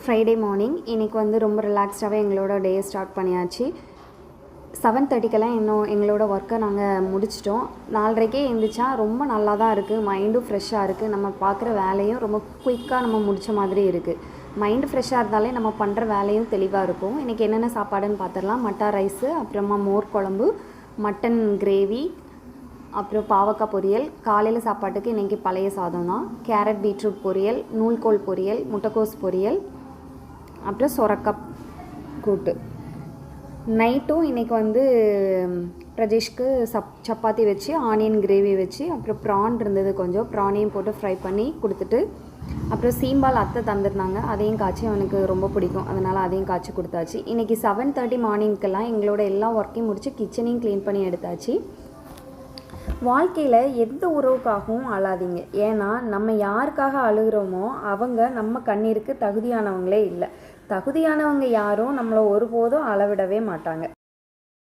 Friday morning இன்றைக்கி வந்து ரொம்ப ரிலாக்ஸ்டாகவே எங்களோட டேயை ஸ்டார்ட் பண்ணியாச்சு. 7:30க்கெல்லாம் எங்களோட ஒர்க்கை நாங்கள் முடிச்சிட்டோம். 4:30க்கே எழுந்திரிச்சா ரொம்ப நல்லா தான் இருக்குது. மைண்டும் ஃப்ரெஷ்ஷாக இருக்குது. நம்ம பார்க்குற வேலையும் ரொம்ப குயிக்காக நம்ம முடித்த மாதிரி இருக்குது. மைண்டு ஃப்ரெஷ்ஷாக இருந்தாலே நம்ம பண்ணுற வேலையும் தெளிவாக இருக்கும். இன்றைக்கி என்னென்ன சாப்பாடுன்னு பார்த்துடலாம். மட்டா ரைஸு, அப்புறமா மோர் குழம்பு, மட்டன் கிரேவி, அப்புறம் பாவக்காய் பொரியல். காலையில் சாப்பாட்டுக்கு இன்றைக்கி பழைய சாதம் தான். கேரட் பீட்ரூட் பொரியல், நூல்கோல் பொரியல், முட்டைக்கோஸ் பொரியல், அப்புறம் சொரக்காய் கூட்டு. நைட்டும் இன்றைக்கி வந்து பிரஜேஷ்க்கு சப்பாத்தி வச்சு ஆனியன் கிரேவி வச்சு, அப்புறம் ப்ரான் இருந்தது, கொஞ்சம் ப்ரானையும் போட்டு ஃப்ரை பண்ணி கொடுத்துட்டு, அப்புறம் சீம்பால் அத்தை தந்துருந்தாங்க, அதையும் காய்ச்சி அவனுக்கு ரொம்ப பிடிக்கும், அதனால் அதையும் காய்ச்சி கொடுத்தாச்சு. இன்றைக்கி 7:30 மார்னிங்க்கெல்லாம் எங்களோட எல்லா ஒர்க்கையும் முடித்து கிச்சனையும் க்ளீன் பண்ணி எடுத்தாச்சு. வாழ்க்கையில் எந்த உறவுக்காகவும் அழாதீங்க. ஏன்னா நம்ம யாருக்காக அழுகிறோமோ அவங்க நம்ம கண்ணீருக்கு தகுதியானவங்களே இல்லை. தகுதியானவங்க யாரும் நம்மளை ஒருபோதும் அளவிடவே மாட்டாங்க.